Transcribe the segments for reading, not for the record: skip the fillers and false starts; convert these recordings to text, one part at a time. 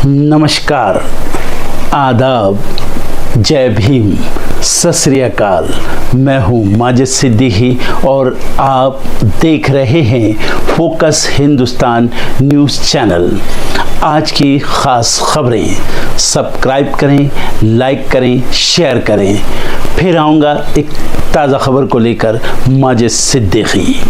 नमस्कार, आदाब, जय भीम, सत श्री अकाल। मैं हूँ माजिद सिद्दीकी और आप देख रहे हैं फोकस हिंदुस्तान न्यूज़ चैनल। आज की ख़ास खबरें सब्सक्राइब करें, लाइक करें, शेयर करें। फिर आऊँगा एक ताज़ा खबर को लेकर माजिद सिद्दीकी।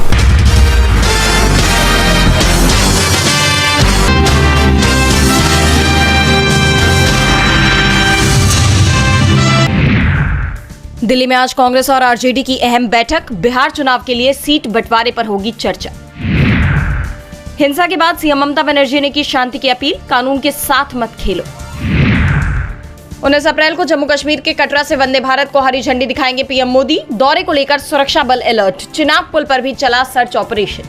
दिल्ली में आज कांग्रेस और आरजेडी की अहम बैठक। बिहार चुनाव के लिए सीट बंटवारे पर होगी चर्चा। हिंसा के बाद सीएम ममता बनर्जी ने की शांति की अपील, कानून के साथ मत खेलो। 19 अप्रैल को जम्मू कश्मीर के कटरा से वंदे भारत को हरी झंडी दिखाएंगे पीएम मोदी। दौरे को लेकर सुरक्षा बल अलर्ट। चिनाब पुल पर भी चला सर्च ऑपरेशन।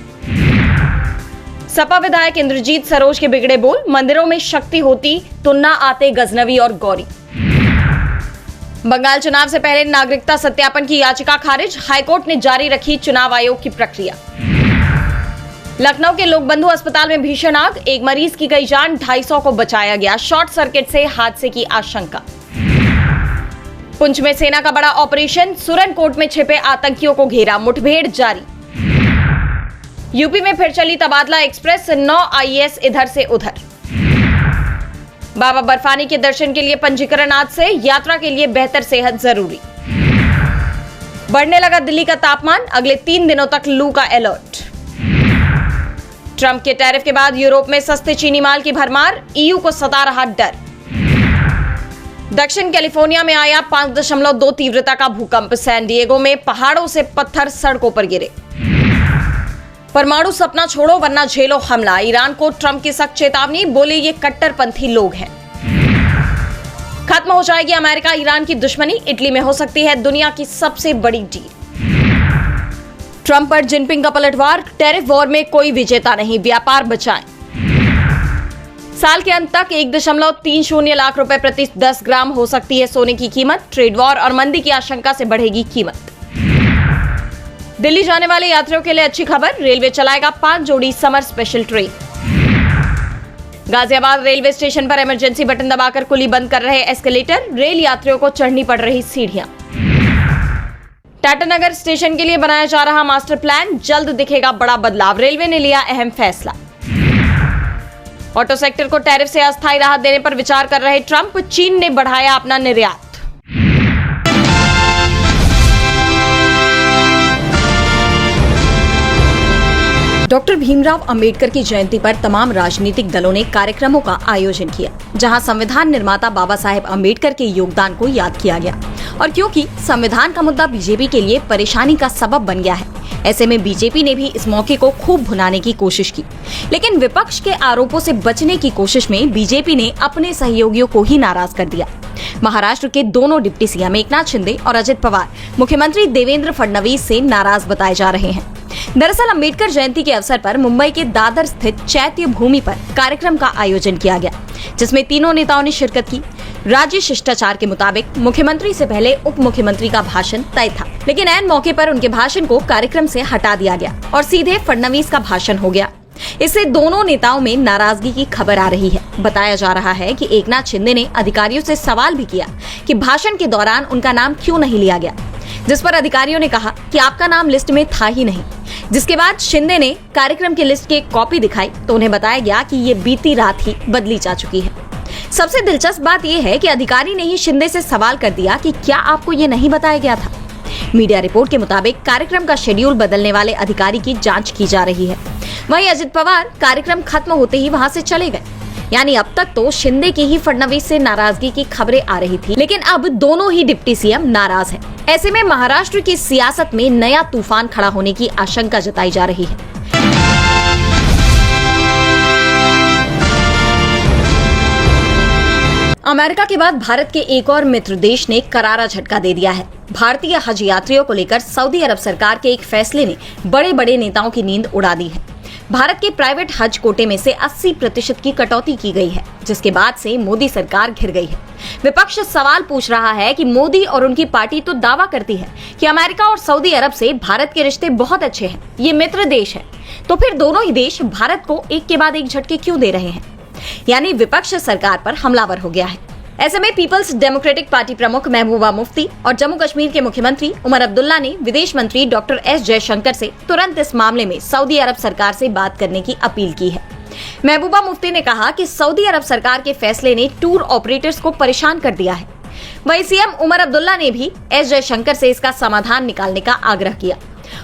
सपा विधायक इंद्रजीत सरोज के बिगड़े बोल, मंदिरों में शक्ति होती तो न आते गजनवी और गौरी। बंगाल चुनाव से पहले नागरिकता सत्यापन की याचिका खारिज, हाईकोर्ट ने जारी रखी चुनाव आयोग की प्रक्रिया। लखनऊ के लोकबंधु अस्पताल में भीषण आग, एक मरीज की गई जान, 250 को बचाया गया। शॉर्ट सर्किट से हादसे की आशंका। पुंछ में सेना का बड़ा ऑपरेशन, सुरनकोट में छिपे आतंकियों को घेरा, मुठभेड़ जारी। यूपी में फिर चली तबादला एक्सप्रेस, 9 आईएएस इधर से उधर। बाबा बर्फानी के दर्शन के लिए पंजीकरण आज से, यात्रा के लिए बेहतर सेहत जरूरी। बढ़ने लगा दिल्ली का तापमान, अगले 3 दिनों तक लू का अलर्ट। ट्रंप के टैरिफ के बाद यूरोप में सस्ते चीनी माल की भरमार, ईयू को सता रहा डर। दक्षिण कैलिफोर्निया में आया 5.2 तीव्रता का भूकंप, सैन डिएगो में पहाड़ों से पत्थर सड़कों पर गिरे। परमाणु सपना छोड़ो वरना झेलो हमला, ईरान को ट्रंप की सख्त चेतावनी, बोले ये कट्टरपंथी लोग हैं। खत्म हो जाएगी अमेरिका ईरान की दुश्मनी, इटली में हो सकती है दुनिया की सबसे बड़ी डील। ट्रंप पर जिनपिंग का पलटवार, टैरिफ वॉर में कोई विजेता नहीं, व्यापार बचाएं। साल के अंत तक 1.30 लाख रुपए प्रति 10 ग्राम हो सकती है सोने की कीमत, ट्रेड वॉर और मंदी की आशंका से बढ़ेगी कीमत। दिल्ली जाने वाले यात्रियों के लिए अच्छी खबर, रेलवे चलाएगा 5 जोड़ी summer special train. Ghaziabad railway station पर इमरजेंसी बटन दबाकर कुली बंद कर रहे एस्केलेटर, रेल यात्रियों को चढ़नी पड़ रही सीढ़ियां। टाटानगर स्टेशन के लिए बनाया जा रहा मास्टर प्लान, जल्द दिखेगा बड़ा बदलाव, रेलवे ने लिया अहम फैसला। ऑटो सेक्टर को टैरिफ से अस्थायी राहत देने पर विचार कर रहे ट्रंप, चीन ने बढ़ाया अपना निर्यात। डॉक्टर भीमराव अंबेडकर की जयंती पर तमाम राजनीतिक दलों ने कार्यक्रमों का आयोजन किया, जहां संविधान निर्माता बाबा साहेब अंबेडकर के योगदान को याद किया गया। और क्योंकि संविधान का मुद्दा बीजेपी के लिए परेशानी का सबब बन गया है, ऐसे में बीजेपी ने भी इस मौके को खूब भुनाने की कोशिश की। लेकिन विपक्ष के आरोपों से बचने की कोशिश में बीजेपी ने अपने सहयोगियों को ही नाराज कर दिया। महाराष्ट्र के दोनों डिप्टी सीएम एकनाथ शिंदे और अजित पवार मुख्यमंत्री देवेंद्र फडणवीस से नाराज बताए जा रहे हैं। दरअसल अंबेडकर जयंती के अवसर पर मुंबई के दादर स्थित चैत्य भूमि पर कार्यक्रम का आयोजन किया गया, जिसमें तीनों नेताओं ने शिरकत की। राज्य शिष्टाचार के मुताबिक मुख्यमंत्री से पहले उप मुख्यमंत्री का भाषण तय था, लेकिन ऐन मौके पर उनके भाषण को कार्यक्रम से हटा दिया गया और सीधे फडणवीस का भाषण हो गया। इससे दोनों नेताओं में नाराजगी की खबर आ रही है। बताया जा रहा है कि एकनाथ शिंदे ने अधिकारियों से सवाल भी किया कि भाषण के दौरान उनका नाम क्यों नहीं लिया गया, जिस पर अधिकारियों ने कहा कि आपका नाम लिस्ट में था ही नहीं। जिसके बाद शिंदे ने कार्यक्रम की लिस्ट की एक कॉपी दिखाई तो उन्हें बताया गया कि ये बीती रात ही बदली जा चुकी है। सबसे दिलचस्प बात यह है कि अधिकारी ने ही शिंदे से सवाल कर दिया कि क्या आपको ये नहीं बताया गया था। मीडिया रिपोर्ट के मुताबिक कार्यक्रम का शेड्यूल बदलने वाले अधिकारी की जांच की जा रही है। वहीं अजित पवार कार्यक्रम खत्म होते ही वहां से चले गए। यानी अब तक तो शिंदे की ही फडणवीस से नाराजगी की खबरें आ रही थी, लेकिन अब दोनों ही डिप्टी सीएम नाराज हैं। ऐसे में महाराष्ट्र की सियासत में नया तूफान खड़ा होने की आशंका जताई जा रही है। अमेरिका के बाद भारत के एक और मित्र देश ने करारा झटका दे दिया है। भारतीय हज यात्रियों को लेकर सऊदी अरब सरकार के एक फैसले ने बड़े बड़े नेताओं की नींद उड़ा दी है। भारत के प्राइवेट हज कोटे में से 80% की कटौती की गई है, जिसके बाद से मोदी सरकार घिर गई है। विपक्ष सवाल पूछ रहा है कि मोदी और उनकी पार्टी तो दावा करती है कि अमेरिका और सऊदी अरब से भारत के रिश्ते बहुत अच्छे हैं, ये मित्र देश है, तो फिर दोनों ही देश भारत को एक के बाद एक झटके क्यों दे रहे हैं। यानी विपक्ष सरकार पर हमलावर हो गया है। ऐसे में पीपल्स डेमोक्रेटिक पार्टी प्रमुख महबूबा मुफ्ती और जम्मू कश्मीर के मुख्यमंत्री उमर अब्दुल्ला ने विदेश मंत्री डॉक्टर एस जयशंकर से तुरंत इस मामले में सऊदी अरब सरकार से बात करने की अपील की है। महबूबा मुफ्ती ने कहा कि सऊदी अरब सरकार के फैसले ने टूर ऑपरेटर्स को परेशान कर दिया है। वहीं सीएम उमर अब्दुल्ला ने भी एस जयशंकर से इसका समाधान निकालने का आग्रह किया।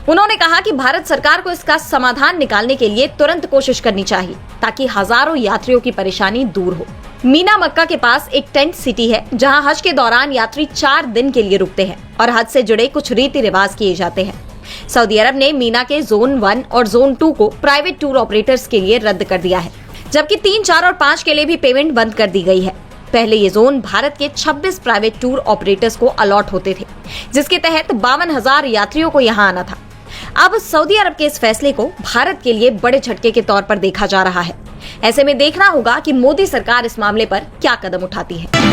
उन्होंने कहा कि भारत सरकार को इसका समाधान निकालने के लिए तुरंत कोशिश करनी चाहिए ताकि हजारों यात्रियों की परेशानी दूर हो। मीना मक्का के पास एक टेंट सिटी है जहां हज के दौरान यात्री 4 दिन के लिए रुकते हैं और हज से जुड़े कुछ रीति रिवाज किए जाते हैं। सऊदी अरब ने मीना के जोन 1 और जोन 2 को प्राइवेट टूर ऑपरेटर्स के लिए रद्द कर दिया है, जबकि 3, 4 और 5 के लिए भी पेमेंट बंद कर दी गई है। पहले ये जोन भारत के 26 प्राइवेट टूर ऑपरेटर्स को अलॉट होते थे, जिसके तहत 52,000 यात्रियों को यहाँ आना था। अब सऊदी अरब के इस फैसले को भारत के लिए बड़े झटके के तौर पर देखा जा रहा है। ऐसे में देखना होगा कि मोदी सरकार इस मामले पर क्या कदम उठाती है।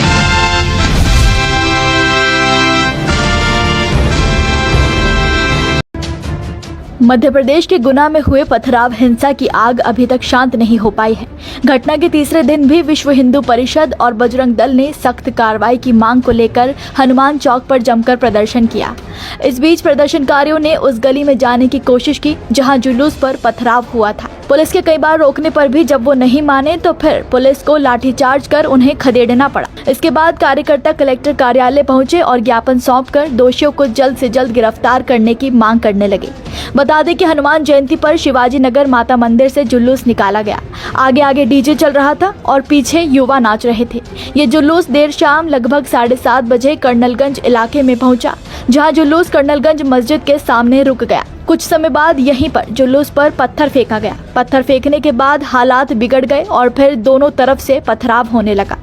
मध्य प्रदेश के गुना में हुए पथराव हिंसा की आग अभी तक शांत नहीं हो पाई है। घटना के तीसरे दिन भी विश्व हिंदू परिषद और बजरंग दल ने सख्त कार्रवाई की मांग को लेकर हनुमान चौक पर जमकर प्रदर्शन किया। इस बीच प्रदर्शनकारियों ने उस गली में जाने की कोशिश की जहां जुलूस पर पथराव हुआ था। पुलिस के कई बार रोकने पर भी जब वो नहीं माने तो फिर पुलिस को लाठीचार्ज कर उन्हें खदेड़ना पड़ा। इसके बाद कार्यकर्ता कलेक्टर कार्यालय पहुंचे और ज्ञापन सौंपकर दोषियों को जल्द से जल्द गिरफ्तार करने की मांग करने लगे। बता दें कि हनुमान जयंती पर शिवाजी नगर माता मंदिर से जुलूस निकाला गया। आगे आगे डीजे चल रहा था और पीछे युवा नाच रहे थे। ये जुलूस देर शाम लगभग 7:30 बजे कर्नलगंज इलाके में पहुंचा, जहां जुलूस कर्नलगंज मस्जिद के सामने रुक गया। कुछ समय बाद यहीं पर जुलूस पर पत्थर फेंका गया। पत्थर फेंकने के बाद हालात बिगड़ गए और फिर दोनों तरफ से पथराव होने लगा।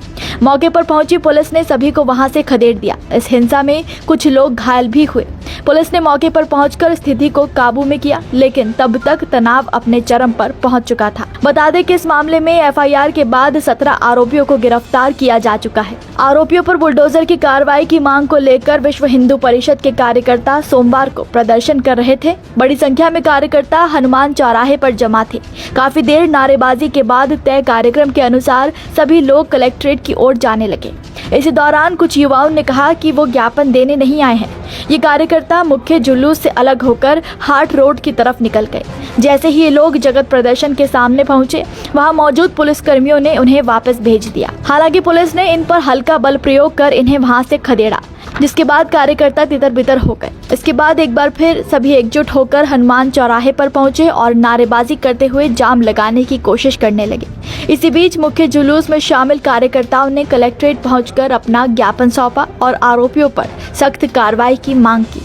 मौके पर पहुंची पुलिस ने सभी को वहां से खदेड़ दिया। इस हिंसा में कुछ लोग घायल भी हुए। पुलिस ने मौके पर पहुंचकर स्थिति को काबू में किया, लेकिन तब तक तनाव अपने चरम पर पहुंच चुका था। बता दें कि इस मामले में एफआईआर के बाद 17 आरोपियों को गिरफ्तार किया जा चुका है। आरोपियों पर बुलडोजर की कार्रवाई की मांग को लेकर विश्व हिंदू परिषद के कार्यकर्ता सोमवार को प्रदर्शन कर रहे थे। बड़ी संख्या में कार्यकर्ता हनुमान चौराहे पर जमा थे। काफी देर नारेबाजी के बाद तय कार्यक्रम के अनुसार सभी लोग कलेक्ट्रेट की ओर जाने लगे। इसी दौरान कुछ युवाओं ने कहा कि वो ज्ञापन देने नहीं आए हैं। ये कार्यकर्ता मुख्य जुलूस से अलग होकर हाट रोड की तरफ निकल गए। जैसे ही ये लोग जगत प्रदर्शन के सामने पहुंचे, वहां मौजूद पुलिसकर्मियों ने उन्हें वापस भेज दिया। हालांकि पुलिस ने इन पर हल्का बल प्रयोग कर इन्हें वहां से खदेड़ा, जिसके बाद कार्यकर्ता तितर बितर हो गए। इसके बाद एक बार फिर सभी एकजुट होकर हनुमान चौराहे पर पहुंचे और नारेबाजी करते हुए जाम लगाने की कोशिश करने लगे। इसी बीच मुख्य जुलूस में शामिल कार्यकर्ताओं ने कलेक्ट्रेट पहुंचकर अपना ज्ञापन सौंपा और आरोपियों पर सख्त कार्रवाई की मांग की।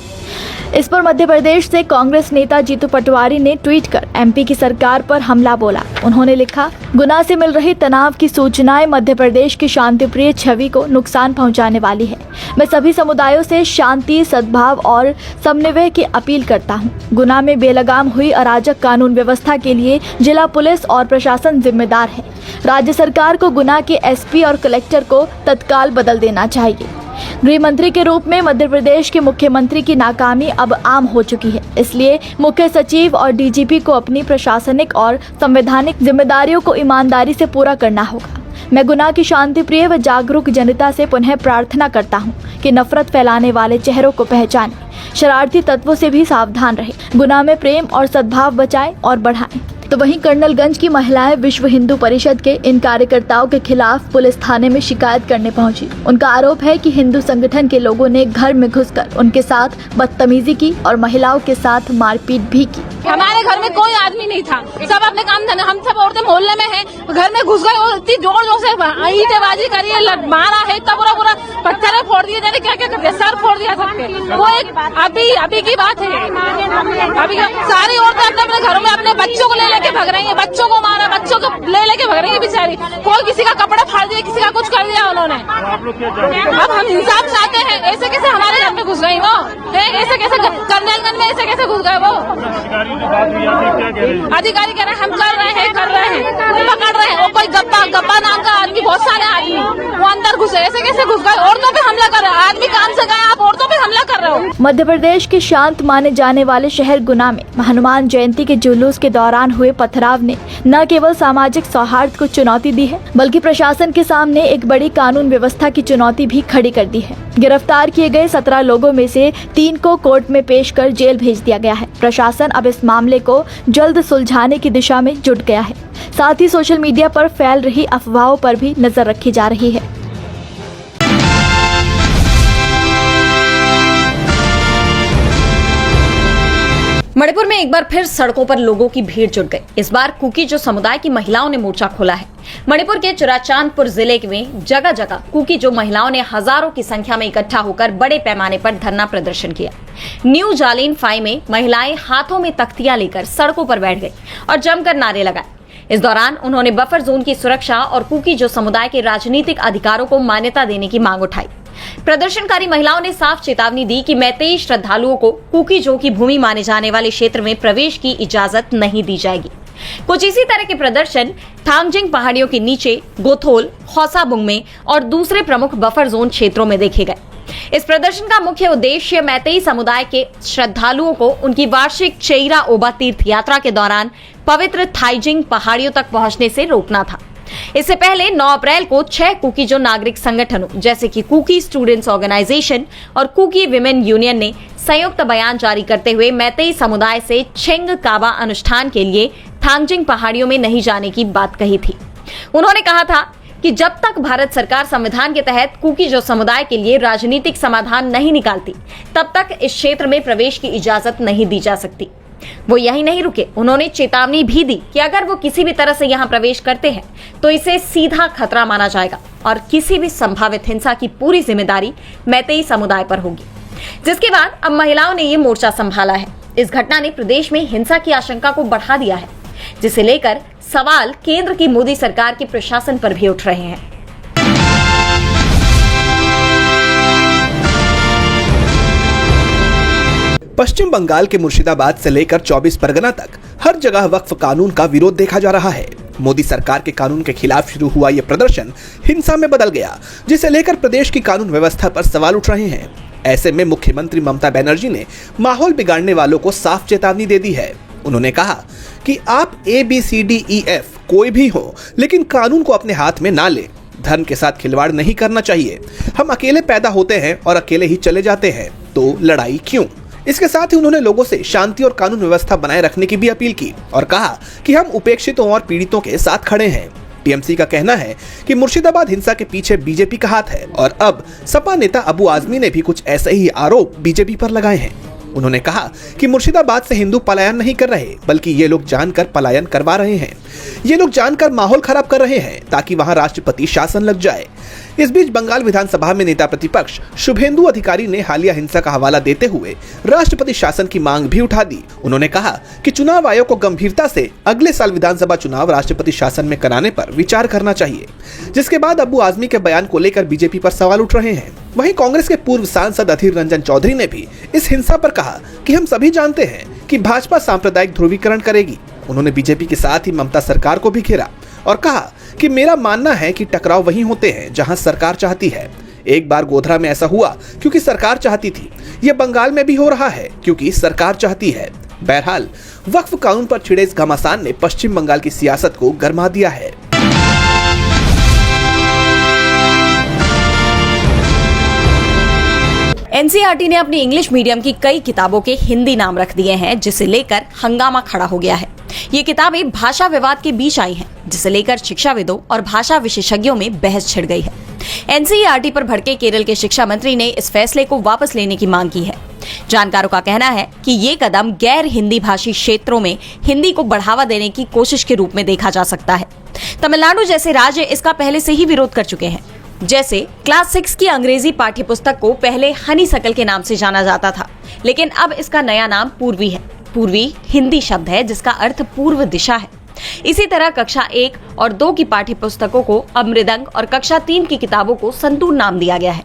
इस पर मध्य प्रदेश से कांग्रेस नेता जीतू पटवारी ने ट्वीट कर एमपी की सरकार पर हमला बोला। उन्होंने लिखा, गुना से मिल रही तनाव की सूचनाएं मध्य प्रदेश की शांतिप्रिय छवि को नुकसान पहुंचाने वाली है। मैं सभी समुदायों से शांति, सद्भाव और समन्वय की अपील करता हूं। गुना में बेलगाम हुई अराजक कानून व्यवस्था के लिए जिला पुलिस और प्रशासन जिम्मेदार है। राज्य सरकार को गुना के एसपी और कलेक्टर को तत्काल बदल देना चाहिए। गृह मंत्री के रूप में मध्य प्रदेश के मुख्यमंत्री की नाकामी अब आम हो चुकी है, इसलिए मुख्य सचिव और डीजीपी को अपनी प्रशासनिक और संवैधानिक जिम्मेदारियों को ईमानदारी से पूरा करना होगा। मैं गुना की शांतिप्रिय व जागरूक जनता से पुनः प्रार्थना करता हूं कि नफरत फैलाने वाले चेहरों को पहचानें, शरारती तत्वों से भी सावधान रहें, गुना में प्रेम और सद्भाव बचाएं और बढ़ाएं। तो वहीं कर्नलगंज की महिलाएं विश्व हिंदू परिषद के इन कार्यकर्ताओं के खिलाफ पुलिस थाने में शिकायत करने पहुंची। उनका आरोप है कि हिंदू संगठन के लोगों ने घर में घुसकर उनके साथ बदतमीजी की और महिलाओं के साथ मारपीट भी की। हमारे घर में कोई आदमी नहीं था, सब अपने काम धंधे, हम सब औरतें मोहल्ले में हैं, घर में घुस गए और इतनी जोर जोर से ईंटेबाजी करी है, मारा है, तब पूरा पत्थर फोड़ दिए, जाने क्या क्या कर दिया, सर फोड़ दिया सबके। वो एक अभी की बात है। अभी सारी औरतें अपने घरों में अपने बच्चों को ले लेके भग रही है, बच्चों को मारा, बच्चों को ले लेके भग रही है बेचारी। कोई किसी का कपड़ा फाड़ दिया, किसी का कुछ कर दिया उन्होंने। अब हम इंसाफ चाहते हैं। ऐसे कैसे हमारे घर में घुस गई वो, ऐसे कैसे कर्नलगंज में ऐसे कैसे घुस गए वो? अधिकारी कह रहे हैं हम कर रहे हैं, पकड़ रहे हैं। वो कोई गप्पा नाम का आदमी, बहुत सारे आदमी वो अंदर घुसे, ऐसे कैसे घुस गए? औरतों पे हमला कर रहे हो, आदमी काम से गए, आप औरतों पे हमला कर रहे हो। मध्य प्रदेश के शांत माने जाने वाले शहर गुना में हनुमान जयंती के जुलूस के दौरान हुए पथराव ने न केवल सामाजिक सौहार्द को चुनौती दी है, बल्कि प्रशासन के सामने एक बड़ी कानून व्यवस्था की चुनौती भी खड़ी कर दी है। गिरफ्तार किए गए 17 लोगों में से 3 को कोर्ट में पेश कर जेल भेज दिया गया है। प्रशासन अब इस मामले को जल्द सुलझाने की दिशा में जुट गया है। साथ ही सोशल मीडिया पर फैल रही अफवाहों पर भी नजर रखी जा रही है। मणिपुर में एक बार फिर सड़कों पर लोगों की भीड़ जुट गई। इस बार कुकी जो समुदाय की महिलाओं ने मोर्चा खोला है। मणिपुर के चुराचांदपुर जिले में जगह जगह कुकी जो महिलाओं ने हजारों की संख्या में इकट्ठा होकर बड़े पैमाने पर धरना प्रदर्शन किया। न्यू जालिन फाई में महिलाएं हाथों में तख्तियां लेकर सड़कों पर बैठ गई और जमकर नारे लगाए। इस दौरान उन्होंने बफर जोन की सुरक्षा और कुकी जो समुदाय के राजनीतिक अधिकारों को मान्यता देने की मांग उठाई। प्रदर्शनकारी महिलाओं ने साफ चेतावनी दी कि मैतेई श्रद्धालुओं को कुकी जो की भूमि माने जाने वाले क्षेत्र में प्रवेश की इजाजत नहीं दी जाएगी। कुछ इसी तरह के प्रदर्शन थांगजिंग पहाड़ियों के नीचे गोथोल, खौसाबुंग में और दूसरे प्रमुख बफर जोन क्षेत्रों में देखे गए। इस प्रदर्शन का मुख्य उद्देश्य मैतेई समुदाय के श्रद्धालुओं को उनकी वार्षिक चेईरा ओबा तीर्थ यात्रा के दौरान पवित्र थाइजिंग पहाड़ियों तक पहुंचने से रोकना था। इससे पहले 9 अप्रैल को 6 कुकी जो नागरिक संगठनों जैसे कि कुकी स्टूडेंट्स ऑर्गेनाइजेशन और कुकी विमेन यूनियन ने संयुक्त बयान जारी करते हुए मैतेई समुदाय से छेंग काबा अनुष्ठान के लिए थांगजिंग पहाड़ियों में नहीं जाने की बात कही थी। उन्होंने कहा था कि जब तक भारत सरकार संविधान के तहत कुकी जो समुदाय के लिए राजनीतिक समाधान नहीं निकालती, तब तक इस क्षेत्र में प्रवेश की इजाजत नहीं दी जा सकती। वो यही नहीं रुके, उन्होंने चेतावनी भी दी कि अगर वो किसी भी तरह से यहाँ प्रवेश करते हैं तो इसे सीधा खतरा माना जाएगा और किसी भी संभावित हिंसा की पूरी जिम्मेदारी मैतेई समुदाय पर होगी। जिसके बाद अब महिलाओं ने ये मोर्चा संभाला है। इस घटना ने प्रदेश में हिंसा की आशंका को बढ़ा दिया है, जिसे लेकर सवाल केंद्र की मोदी सरकार के प्रशासन पर भी उठ रहे हैं। पश्चिम बंगाल के मुर्शिदाबाद से लेकर 24 परगना तक हर जगह वक्फ कानून का विरोध देखा जा रहा है। मोदी सरकार के कानून के खिलाफ शुरू हुआ यह प्रदर्शन हिंसा में बदल गया, जिसे लेकर प्रदेश की कानून व्यवस्था पर सवाल उठ रहे हैं। ऐसे में मुख्यमंत्री ममता बनर्जी ने माहौल बिगाड़ने वालों को साफ चेतावनी दे दी है। उन्होंने कहा कि आप ABCDEF कोई भी हो, लेकिन कानून को अपने हाथ में ना ले। धर्म के साथ खिलवाड़ नहीं करना चाहिए। हम अकेले पैदा होते हैं और अकेले ही चले जाते हैं, तो लड़ाई क्यों? इसके साथ ही उन्होंने लोगों से शांति और कानून व्यवस्था बनाए रखने की भी अपील की और कहा कि हम उपेक्षितों और पीड़ितों के साथ खड़े हैं। टीएमसी का कहना है कि मुर्शिदाबाद हिंसा के पीछे बीजेपी का हाथ है और अब सपा नेता अबू आजमी ने भी कुछ ऐसे ही आरोप बीजेपी पर लगाए हैं। उन्होंने कहा कि मुर्शिदाबाद से हिंदू पलायन नहीं कर रहे, बल्कि ये लोग जानकर पलायन करवा रहे हैं। ये लोग जानकर माहौल खराब कर रहे हैं ताकि वहां राष्ट्रपति शासन लग जाए। इस बीच बंगाल विधानसभा में नेता प्रतिपक्ष शुभेंदु अधिकारी ने हालिया हिंसा का हवाला देते हुए राष्ट्रपति शासन की मांग भी उठा दी। उन्होंने कहा कि चुनाव आयोग को गंभीरता से अगले साल विधानसभा चुनाव राष्ट्रपति शासन में कराने पर विचार करना चाहिए। जिसके बाद अबू आजमी के बयान को लेकर बीजेपी पर सवाल उठ रहे हैं। वहीं कांग्रेस के पूर्व सांसद अधीर रंजन चौधरी ने भी इस हिंसा पर कहा कि हम सभी जानते हैं कि भाजपा सांप्रदायिक ध्रुवीकरण करेगी। उन्होंने बीजेपी के साथ ही ममता सरकार को भी घेरा और कहा कि मेरा मानना है कि टकराव वहीं होते हैं जहां सरकार चाहती है। एक बार गोधरा में ऐसा हुआ क्योंकि सरकार चाहती थी, यह बंगाल में भी हो रहा है क्योंकि सरकार चाहती है। बहरहाल वक्फ कानून पर छिड़े इस घमासान ने पश्चिम बंगाल की सियासत को गरमा दिया है। एनसीईआरटी ने अपनी इंग्लिश मीडियम की कई किताबों के हिंदी नाम रख दिए हैं, जिसे लेकर हंगामा खड़ा हो गया है। ये किताबें भाषा विवाद के बीच आई हैं, जिसे लेकर शिक्षाविदों और भाषा विशेषज्ञों में बहस छिड़ गई है। एनसीईआरटी पर भड़के केरल के शिक्षा मंत्री ने इस फैसले को वापस लेने की मांग की है। जानकारों का कहना है कि ये कदम गैर हिंदी भाषी क्षेत्रों में हिंदी को बढ़ावा देने की कोशिश के रूप में देखा जा सकता है। तमिलनाडु जैसे राज्य इसका पहले से ही विरोध कर चुके हैं। जैसे क्लास 6 की अंग्रेजी पाठ्यपुस्तक को पहले हनीसकल के नाम से जाना जाता था, लेकिन अब इसका नया नाम पूर्वी है। पूर्वी हिंदी शब्द है जिसका अर्थ पूर्व दिशा है। इसी तरह कक्षा 1 और 2 की पाठ्यपुस्तकों को अब मृदंग और कक्षा 3 की किताबों को संतूर नाम दिया गया है।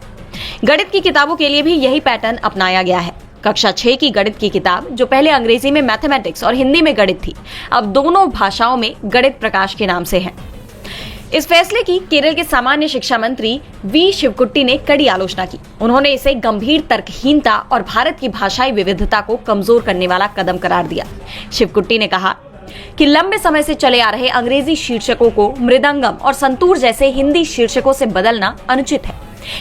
गणित की किताबों के लिए भी यही पैटर्न अपनाया गया है। कक्षा 6 की गणित की किताब, जो पहले अंग्रेजी में मैथमेटिक्स और हिंदी में गणित थी, अब दोनों भाषाओं में गणित प्रकाश के नाम से है। इस फैसले की केरल के सामान्य शिक्षा मंत्री वी शिवकुट्टी ने कड़ी आलोचना की। उन्होंने इसे गंभीर तर्कहीनता और भारत की भाषाई विविधता को कमजोर करने वाला कदम करार दिया। शिवकुट्टी ने कहा कि लंबे समय से चले आ रहे अंग्रेजी शीर्षकों को मृदंगम और संतूर जैसे हिंदी शीर्षकों से बदलना अनुचित है।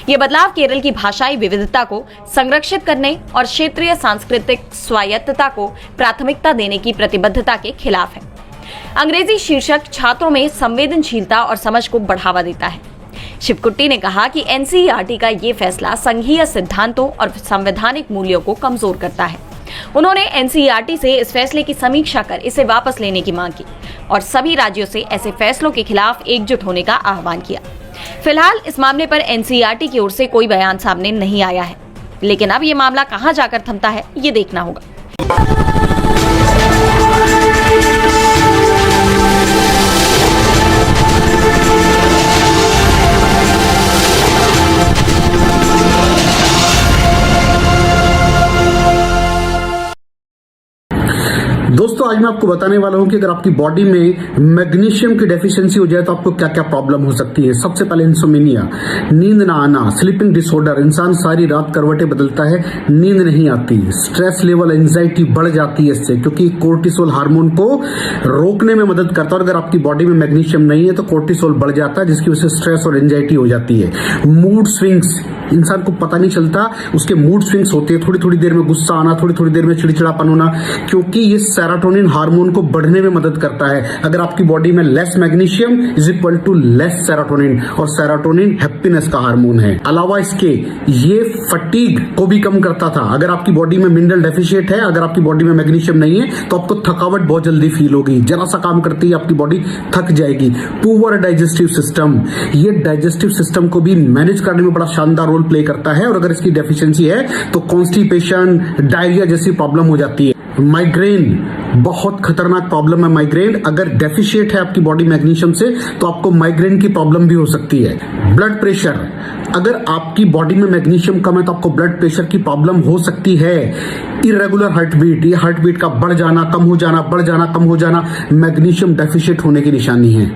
ये बदलाव केरल की भाषाई विविधता को संरक्षित करने और क्षेत्रीय सांस्कृतिक स्वायत्तता को प्राथमिकता देने की प्रतिबद्धता के खिलाफ है। अंग्रेजी शीर्षक छात्रों में संवेदनशीलता और समझ को बढ़ावा देता है। शिवकुट्टी ने कहा कि एनसीईआरटी का ये फैसला संघीय सिद्धांतों और संवैधानिक मूल्यों को कमजोर करता है। उन्होंने एनसीईआरटी से इस फैसले की समीक्षा कर इसे वापस लेने की मांग की और सभी राज्यों से ऐसे फैसलों के खिलाफ एकजुट होने का आह्वान किया। फिलहाल इस मामले पर एनसीईआरटी की ओर से कोई बयान सामने नहीं आया है, लेकिन अब ये मामला कहां जाकर थमता है, ये देखना होगा। दोस्तों आज मैं आपको बताने वाला हूं कि अगर आपकी बॉडी में मैग्नीशियम की डेफिशिएंसी हो जाए तो आपको क्या क्या प्रॉब्लम हो सकती है। सबसे पहले इंसोमेनिया, नींद ना आना, स्लीपिंग डिसऑर्डर, इंसान सारी रात करवटें बदलता है, नींद नहीं आती, स्ट्रेस लेवल, एंजाइटी बढ़ जाती है इससे, क्योंकि कोर्टिसोल हार्मोन को रोकने में मदद करता है। और अगर आपकी बॉडी में मैग्नीशियम नहीं है तो कोर्टिसोल बढ़ जाता है, जिसकी वजह से स्ट्रेस और एंजाइटी हो जाती है। मूड स्विंग्स, इंसान को पता नहीं चलता उसके मूड स्विंग्स होते हैं, थोड़ी थोड़ी देर में गुस्सा आना, थोड़ी थोड़ी देर में चिड़चिड़ापन होना, क्योंकि ये सेरोटोनिन हार्मोन को बढ़ने में मदद करता है। अगर आपकी बॉडी में less magnesium is equal to less serotonin, और सेरोटोनिन हैप्पीनेस का हार्मोन है। अलावा इसके ये फटीग को भी कम करता था। अगर आपकी बॉडी में मिनरल डेफिशिएट है, अगर आपकी बॉडी में मैग्नीशियम नहीं है तो आपको थकावट बहुत जल्दी फील होगी, जरा सा काम करती है आपकी बॉडी थक जाएगी। पुअर डाइजेस्टिव सिस्टम, ये डाइजेस्टिव सिस्टम को भी मैनेज करने में बड़ा शानदार रोल प्ले करता है, और अगर इसकी डेफिशिएंसी है तो कॉन्स्टिपेशन, डायरिया जैसी प्रॉब्लम हो जाती है। माइग्रेन, बहुत खतरनाक प्रॉब्लम है माइग्रेन। अगर डेफिशिएट है आपकी बॉडी मैग्नीशियम से तो आपको माइग्रेन की प्रॉब्लम भी हो सकती है। ब्लड प्रेशर, अगर आपकी बॉडी में मैग्नीशियम कम है तो आपको ब्लड प्रेशर की प्रॉब्लम हो सकती है। इरेगुलर हार्टबीट, ये हार्टबीट का बढ़ जाना, कम हो जाना, बढ़ जाना, कम हो जाना, मैग्नीशियम डेफिशिएट होने की निशानी है।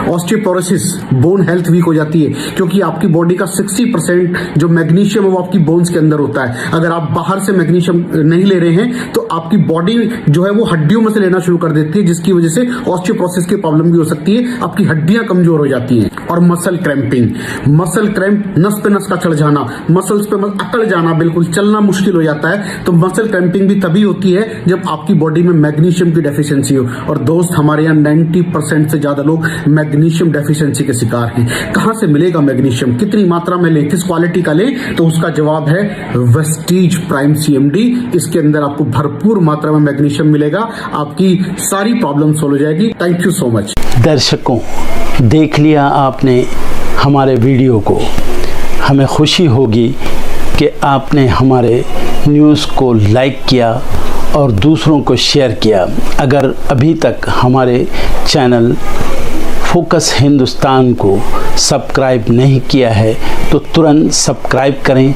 ऑस्टियोपोरोसिस, बोन हेल्थ वीक हो जाती है, क्योंकि आपकी बॉडी का 60% जो मैग्नीशियम है वो आपकी बोन्स के अंदर होता है। अगर आप बाहर से मैग्नीशियम नहीं ले रहे हैं तो आपकी बॉडी जो है वो हड्डियों में से लेना शुरू कर देती है, जिसकी वजह से ऑस्टियोपोरोसिस की प्रॉब्लम भी हो सकती है, आपकी हड्डियां कमजोर हो जाती हैं। और मसल क्रैम्पिंग, मसल क्रैम्प, नस पे नस का चढ़ जाना, मसल्स पे अकड़ जाना, बिल्कुल चलना मुश्किल हो जाता है। तो मसल क्रैम्पिंग भी तभी होती है जब आपकी बॉडी में मैग्नीशियम की डेफिशिएंसी हो। और दोस्त, हमारे यहाँ 90% से ज्यादा लोग मैग्नीशियम डेफिशिएंसी के शिकार हैं। कहां से मिलेगा मैग्नीशियम, कितनी मात्रा में लें, किस क्वालिटी का लें? तो उसका जवाब है वेस्टीज प्राइम CMD। इसके अंदर आपको भरपूर मात्रा में मैग्नीशियम मिलेगा, आपकी सारी प्रॉब्लम सॉल्व हो जाएगी। Thank you so much. दर्शकों, देख लिया आपने हमारे वीडियो को। हमें खुशी होगी कि आपने हमारे न्यूज़ को लाइक किया और दूसरों को शेयर किया। अगर अभी तक हमारे चैनल फोकस हिंदुस्तान को सब्सक्राइब नहीं किया है तो तुरंत सब्सक्राइब करें,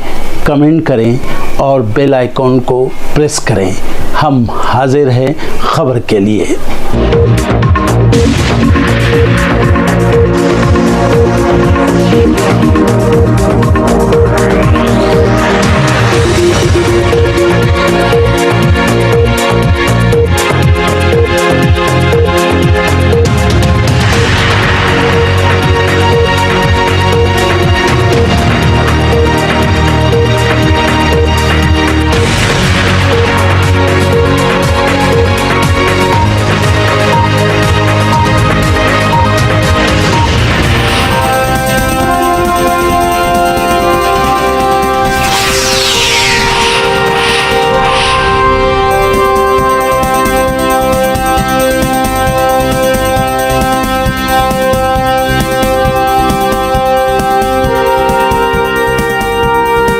कमेंट करें और बेल आइकॉन को प्रेस करें। हम हाजिर हैं खबर के लिए।